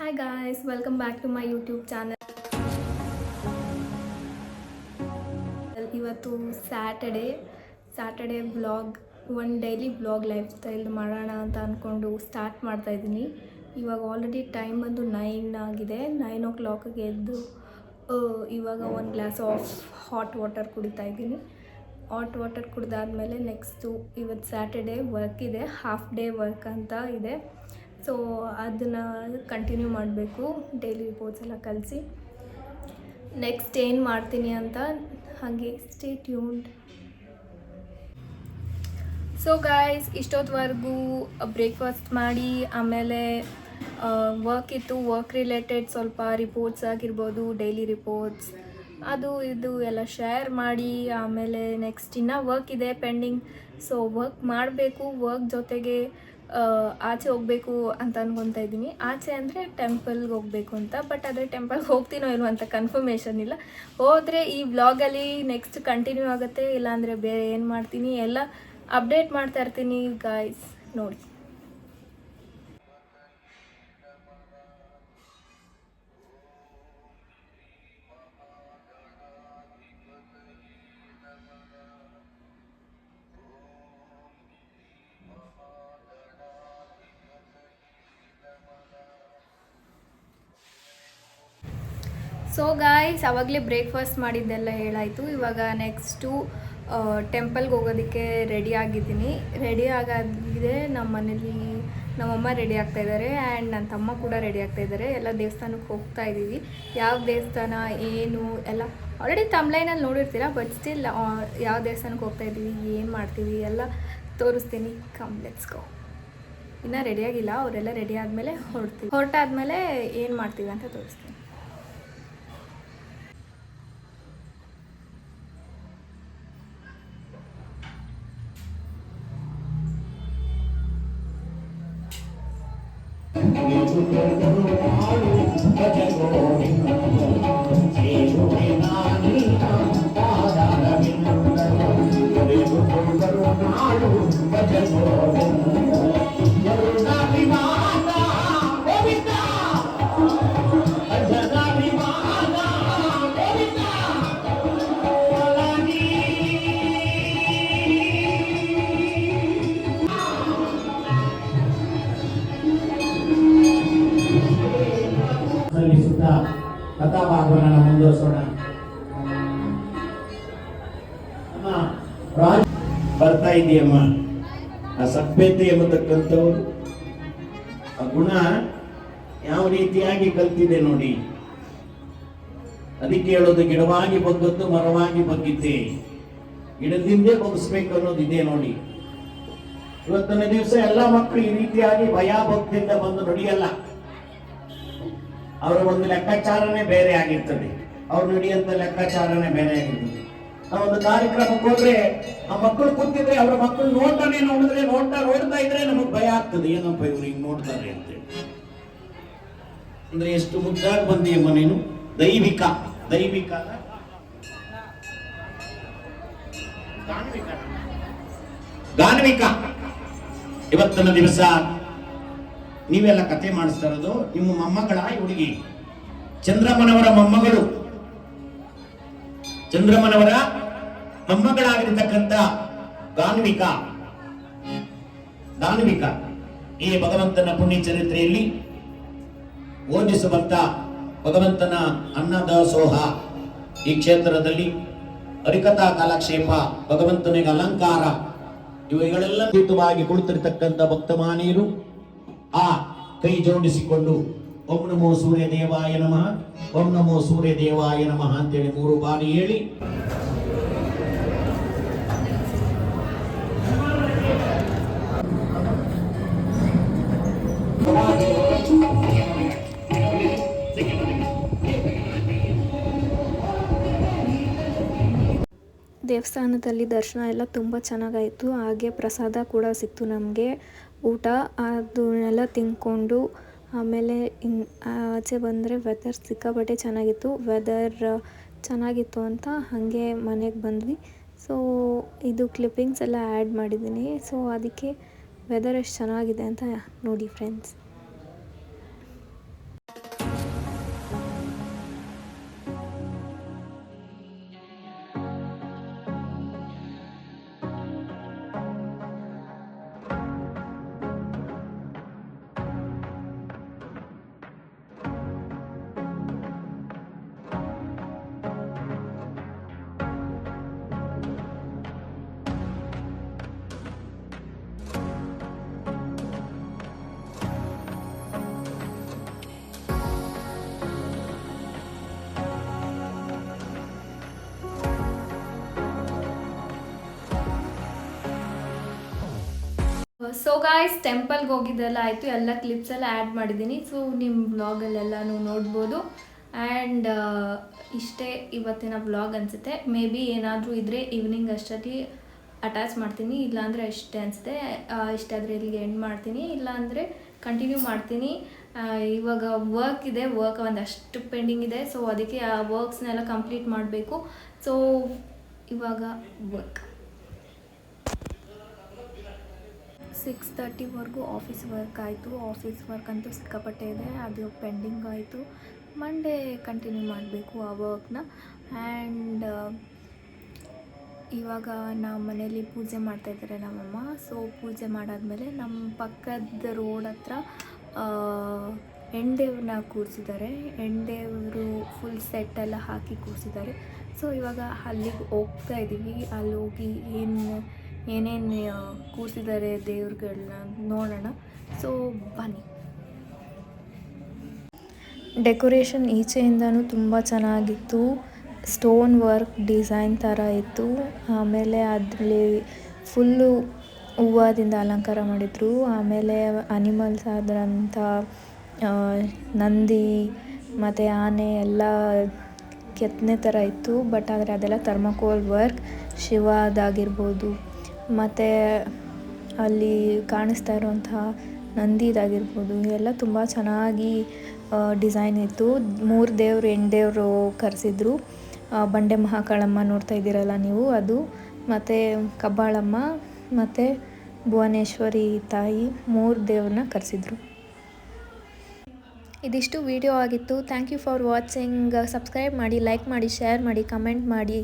Hi guys, welcome back to my YouTube channel. ಇವತ್ತು Saturday vlog, ಒಂದು daily vlog life style ಮಾಡೋಣ ಅಂತ ಅಂದ್ಕೊಂಡು ಸ್ಟಾರ್ಟ್ ಮಾಡ್ತಾ ಇದ್ದೀನಿ. ಇವಾಗ ಆಲ್ರೆಡಿ ಟೈಮ್ ಬಂದು 9 ಆಗಿದೆ. 9 ಓ ಕ್ಲಾಕಿಗೆ ಎದ್ದು ಇವಾಗ ಒಂದು ಗ್ಲಾಸ್ ಆಫ್ ಹಾಟ್ ವಾಟರ್ ಕುಡಿತಾ ಇದ್ದೀನಿ. ಹಾಟ್ ವಾಟರ್ ಕುಡಿದಾದ್ಮೇಲೆ ನೆಕ್ಸ್ಟು ಇವತ್ತು ಸ್ಯಾಟರ್ಡೇ ವರ್ಕ್ ಇದೆ, ಹಾಫ್ ಡೇ ವರ್ಕ್ ಅಂತ ಇದೆ. ಸೊ ಅದನ್ನು ಕಂಟಿನ್ಯೂ ಮಾಡಬೇಕು, ಡೈಲಿ ರಿಪೋರ್ಟ್ಸ್ ಎಲ್ಲ ಕಲಿಸಿ. ನೆಕ್ಸ್ಟ್ ಏನು ಮಾಡ್ತೀನಿ ಅಂತ ಹಾಗೆ ಸ್ಟೇ ಟ್ಯೂನ್ಡ್. ಸೊ ಗಾಯ್ಸ್, ಇಷ್ಟೊತ್ತವರೆಗೂ ಬ್ರೇಕ್ಫಾಸ್ಟ್ ಮಾಡಿ ಆಮೇಲೆ ವರ್ಕ್ ಇತ್ತು, ವರ್ಕ್ ರಿಲೇಟೆಡ್ ಸ್ವಲ್ಪ ರಿಪೋರ್ಟ್ಸ್ ಆಗಿರ್ಬೋದು, ಡೈಲಿ ರಿಪೋರ್ಟ್ಸ್ ಅದು ಇದು ಎಲ್ಲ ಶೇರ್ ಮಾಡಿ, ಆಮೇಲೆ ನೆಕ್ಸ್ಟ್ ಇನ್ನೂ ವರ್ಕ್ ಇದೆ ಪೆಂಡಿಂಗ್. ಸೊ ವರ್ಕ್ ಮಾಡಬೇಕು, ವರ್ಕ್ ಜೊತೆಗೆ ಆಚೆ ಹೋಗಬೇಕು ಅಂತ ಅನ್ಕೊತಾ ಇದ್ದೀನಿ. ಆಚೆ ಅಂದರೆ ಟೆಂಪಲ್ಗೆ ಹೋಗಬೇಕು ಅಂತ, ಬಟ್ ಆದರೆ ಟೆಂಪಲ್ಗೆ ಹೋಗ್ತೀನೋ ಇಲ್ವೋ ಅಂತ ಕನ್ಫರ್ಮೇಷನ್ ಇಲ್ಲ. ಹೋದರೆ ಈ ವ್ಲಾಗಲ್ಲಿ ನೆಕ್ಸ್ಟ್ ಕಂಟಿನ್ಯೂ ಆಗುತ್ತೆ, ಇಲ್ಲಾಂದರೆ ಬೇರೆ ಏನು ಮಾಡ್ತೀನಿ ಎಲ್ಲ ಅಪ್ಡೇಟ್ ಮಾಡ್ತಾ ಇರ್ತೀನಿ ಗಾಯ್ಸ್, ನೋಡಿ. ಸೊ ಗಾಯ್ಸ್, ಆವಾಗಲೇ ಬ್ರೇಕ್ಫಾಸ್ಟ್ ಮಾಡಿದ್ದೆಲ್ಲ ಹೇಳಾಯಿತು. ಇವಾಗ ನೆಕ್ಸ್ಟು ಟೆಂಪಲ್ಗೆ ಹೋಗೋದಕ್ಕೆ ರೆಡಿ ಆಗಿದ್ದೀನಿ. ರೆಡಿ ಆಗಿದೆ, ನಮ್ಮ ಮನೇಲಿ ನಮ್ಮಮ್ಮ ರೆಡಿ ಆಗ್ತಾಯಿದ್ದಾರೆ ಆ್ಯಂಡ್ ನನ್ನ ತಮ್ಮ ಕೂಡ ರೆಡಿ ಆಗ್ತಾಯಿದ್ದಾರೆ. ಎಲ್ಲ ದೇವಸ್ಥಾನಕ್ಕೆ ಹೋಗ್ತಾ ಇದ್ದೀವಿ. ಯಾವ ದೇವಸ್ಥಾನ ಏನು ಎಲ್ಲ ಆಲ್ರೆಡಿ ತಮ್ಲೈನಲ್ಲಿ ನೋಡಿರ್ತೀರ, ಬಟ್ ಸ್ಟಿಲ್ ಯಾವ ದೇವಸ್ಥಾನಕ್ಕೆ ಹೋಗ್ತಾ ಇದ್ದೀವಿ, ಏನು ಮಾಡ್ತೀವಿ ಎಲ್ಲ ತೋರಿಸ್ತೀನಿ. Come let's go. ಇನ್ನೂ ರೆಡಿಯಾಗಿಲ್ಲ, ಅವರೆಲ್ಲ ರೆಡಿ ಆದಮೇಲೆ ಹೊರಟಾದ್ಮೇಲೆ ಏನು ಮಾಡ್ತೀವಿ ಅಂತ ತೋರಿಸ್ತೀನಿ. ಕಥಾಭಾಗವನ್ನ ಮುಂದುವರಿಸೋಣ. ಬರ್ತಾ ಇದೆಯಮ್ಮ, ಆ ಸಭ್ಯತೆ ಎಂಬತಕ್ಕಂಥವ್ರು ಆ ಗುಣ ಯಾವ ರೀತಿಯಾಗಿ ಕಲ್ತಿದೆ ನೋಡಿ. ಅದಕ್ಕೆ ಹೇಳೋದು, ಗಿಡವಾಗಿ ಬಗ್ಗದ್ದು ಮರವಾಗಿ ಬಗ್ಗಿದ್ದೆ, ಗಿಡದಿಂದೇ ಬಗ್ಗಿಸ್ಬೇಕು ಅನ್ನೋದಿದೆ ನೋಡಿ. ಇವತ್ತಿನ ದಿವಸ ಎಲ್ಲ ಮಕ್ಕಳು ಈ ರೀತಿಯಾಗಿ ಭಯ ಭಕ್ತಿಯಿಂದ ಬಂದು ನಡೆಯಲ್ಲ. ಅವರ ಒಂದು ಲೆಕ್ಕಾಚಾರನೇ ಬೇರೆ ಆಗಿರ್ತದೆ, ಅವ್ರು ನಡೆಯುವಂತ ಲೆಕ್ಕಾಚಾರನೇ ಬೇರೆ ಆಗಿರ್ತದೆ. ನಾವೊಂದು ಕಾರ್ಯಕ್ರಮಕ್ಕೆ ಹೋದ್ರೆ ಆ ಮಕ್ಕಳು ಕೂತಿದ್ರೆ ಅವರ ಮಕ್ಕಳು ನೋಡ್ತಾ ಇದ್ರೆ ನಮಗ್ ಭಯ ಆಗ್ತದೆ, ಏನಪ್ಪ ಇವ್ರು ಹಿಂಗ್ ನೋಡ್ತಾರೆ ಅಂತೇಳಿ. ಅಂದ್ರೆ ಎಷ್ಟು ಮುದ್ದಾಗಿ ಬಂದಿಯಮ್ಮ ನೀನು. ದೈವಿಕ ಗಾನ್ವಿಕ. ಇವತ್ತಿನ ದಿವಸ ನೀವೆಲ್ಲ ಕತೆ ಮಾಡಿಸ್ತಾ ಇರೋದು ನಿಮ್ಮ ಮೊಮ್ಮಗಳ ಹುಡುಗಿ, ಚಂದ್ರಮ್ಮನವರ ಮೊಮ್ಮಗಳು, ಚಂದ್ರಮ್ಮನವರ ಮೊಮ್ಮಗಳಾಗಿರ್ತಕ್ಕಂಥ ಗಾನ್ವಿಕ. ಈ ಭಗವಂತನ ಪುಣ್ಯ ಚರಿತ್ರೆಯಲ್ಲಿ ಓದಿಸುವಂತ ಭಗವಂತನ ಅನ್ನದಾಸೋಹ, ಈ ಕ್ಷೇತ್ರದಲ್ಲಿ ಹರಿಕಥಾ ಕಾಲಕ್ಷೇಪ, ಭಗವಂತನಿಗೆ ಅಲಂಕಾರ, ಇವುಗಳೆಲ್ಲ ತೀರ್ಥವಾಗಿ ಕುಳಿತಿರ್ತಕ್ಕಂಥ ಭಕ್ತಮಾನೀಯರು ಆ ಕೈ ಜೋಡಿಸಿಕೊಂಡು ಓಂ ನಮೋ ಸೂರ್ಯ ದೇವಾಯ ನಮಃ, ಓಂ ನಮೋ ಸೂರ್ಯ ದೇವಾಯ ನಮಃ ಅಂತೇಳಿ 3 ಬಾರಿ ಹೇಳಿ ದೇವಸ್ಥಾನದಲ್ಲಿ ದರ್ಶನ ಎಲ್ಲ ತುಂಬ ಚೆನ್ನಾಗಾಯಿತು. ಹಾಗೆ ಪ್ರಸಾದ ಕೂಡ ಸಿಕ್ತು ನಮಗೆ, ಊಟ ಅದನ್ನೆಲ್ಲ ತಿಂದ್ಕೊಂಡು ಆಮೇಲೆ ಆಚೆ ಬಂದರೆ ವೆದರ್ ಸಿಕ್ಕಾಪಟ್ಟೆ ಚೆನ್ನಾಗಿತ್ತು. ವೆದರ್ ಚೆನ್ನಾಗಿತ್ತು ಅಂತ ಹಾಗೆ ಮನೆಗೆ ಬಂದ್ವಿ. ಸೊ ಇದು ಕ್ಲಿಪ್ಪಿಂಗ್ಸ್ ಎಲ್ಲ ಆ್ಯಡ್ ಮಾಡಿದ್ದೀನಿ. ಸೊ ಅದಕ್ಕೆ ವೆದರ್ ಎಷ್ಟು ಚೆನ್ನಾಗಿದೆ ಅಂತ ನೋಡಿ ಫ್ರೆಂಡ್ಸ್. ಸೊ ಗಾಯ್ಸ್ ಟೆಂಪಲ್ಗೆ ಹೋಗಿದ್ದೆಲ್ಲ ಆಯಿತು, ಎಲ್ಲ ಕ್ಲಿಪ್ಸ್ ಎಲ್ಲ ಆ್ಯಡ್ ಮಾಡಿದ್ದೀನಿ. ಸೊ ನಿಮ್ಮ ವ್ಲಾಗಲ್ಲೆಲ್ಲನೂ ನೋಡ್ಬೋದು. ಆ್ಯಂಡ್ ಇಷ್ಟೇ ಇವತ್ತಿನ ವ್ಲಾಗ್ ಅನಿಸುತ್ತೆ. ಮೇ ಬಿ ಏನಾದರೂ ಇದ್ದರೆ ಈವ್ನಿಂಗ್ ಅಷ್ಟೊತ್ತಿಗೆ ಅಟ್ಯಾಚ್ ಮಾಡ್ತೀನಿ, ಇಲ್ಲಾಂದರೆ ಅಷ್ಟೇ ಅನಿಸುತ್ತೆ. ಇಷ್ಟ ಆದರೆ ಇಲ್ಲಿಗೆ ಎಂಡ್ ಮಾಡ್ತೀನಿ, ಇಲ್ಲಾಂದರೆ ಕಂಟಿನ್ಯೂ ಮಾಡ್ತೀನಿ. ಇವಾಗ ವರ್ಕ್ ಇದೆ, ವರ್ಕ್ ಒಂದಷ್ಟು ಪೆಂಡಿಂಗ್ ಇದೆ. ಸೊ ಅದಕ್ಕೆ ಆ ವರ್ಕ್ಸ್ನೆಲ್ಲ ಕಂಪ್ಲೀಟ್ ಮಾಡಬೇಕು. ಸೊ ಇವಾಗ ವರ್ಕ್ 6:30ವರೆಗೂ ಆಫೀಸ್ ವರ್ಕ್ ಆಯಿತು. ಆಫೀಸ್ ವರ್ಕ್ ಅಂತೂ ಸಿಕ್ಕಾಪಟ್ಟೆ ಇದೆ, ಅದು ಪೆಂಡಿಂಗ್ ಆಯಿತು. ಮಂಡೇ ಕಂಟಿನ್ಯೂ ಮಾಡಬೇಕು ಆ ವರ್ಕ್ನ. ಆ್ಯಂಡ್ ಇವಾಗ ನಮ್ಮ ಮನೇಲಿ ಪೂಜೆ ಮಾಡ್ತಾಯಿದ್ದಾರೆ ನಮ್ಮಮ್ಮ. ಸೊ ಪೂಜೆ ಮಾಡಾದಮೇಲೆ ನಮ್ಮ ಪಕ್ಕದ ರೋಡ್ ಹತ್ರ ಹೆಣ್ದೇವ್ರನ್ನ ಕೂರಿಸಿದ್ದಾರೆ. ಹೆಣ್ದೇವರು ಫುಲ್ ಸೆಟ್ಟೆಲ್ಲ ಹಾಕಿ ಕೂರಿಸಿದ್ದಾರೆ. ಸೊ ಇವಾಗ ಅಲ್ಲಿಗೆ ಹೋಗ್ತಾ ಇದ್ದೀವಿ. ಅಲ್ಲಿ ಹೋಗಿ ಏನೇನು ಕೂರಿಸಿದ್ದಾರೆ ದೇವ್ರುಗಳನ್ನ ನೋಡೋಣ. ಸೊ ಬನ್ನಿ. ಡೆಕೋರೇಷನ್ ಈಚೆಯಿಂದನೂ ತುಂಬ ಚೆನ್ನಾಗಿತ್ತು. ಸ್ಟೋನ್ ವರ್ಕ್ ಡಿಸೈನ್ ಥರ ಇತ್ತು. ಆಮೇಲೆ ಅದರಲ್ಲಿ ಫುಲ್ಲು ಹೂವದಿಂದ ಅಲಂಕಾರ ಮಾಡಿದರು. ಆಮೇಲೆ ಅನಿಮಲ್ಸ್ ಆದ್ರಂಥ ನಂದಿ ಮತ್ತು ಆನೆ ಎಲ್ಲ ಕೆತ್ತನೆ ಥರ ಇತ್ತು. ಬಟ್ ಆದರೆ ಅದೆಲ್ಲ ಥರ್ಮಕೋಲ್ ವರ್ಕ್. ಶಿವದಾಗಿರ್ಬೋದು, ಮತ್ತು ಅಲ್ಲಿ ಕಾಣಿಸ್ತಾ ಇರೋಂತಹ ನಂದಿದಾಗಿರ್ಬೋದು, ಎಲ್ಲ ತುಂಬ ಚೆನ್ನಾಗಿ ಡಿಸೈನ್ ಇತ್ತು. 3 ದೇವರು ಹೆಣ್ದೇವರು ಕರೆಸಿದ್ರು. ಬಂಡೆ ಮಹಾಕಾಳಮ್ಮ ನೋಡ್ತಾ ಇದ್ದೀರಲ್ಲ ನೀವು, ಅದು, ಮತ್ತು ಕಬ್ಬಾಳಮ್ಮ ಮತ್ತು ಭುವನೇಶ್ವರಿ ತಾಯಿ 3 ದೇವ್ರನ್ನ ಕರೆಸಿದ್ರು. ಇದಿಷ್ಟು ವಿಡಿಯೋ ಆಗಿತ್ತು. Thank you for watching. Subscribe ಮಾಡಿ, ಲೈಕ್ ಮಾಡಿ, ಶೇರ್ ಮಾಡಿ, ಕಮೆಂಟ್ ಮಾಡಿ.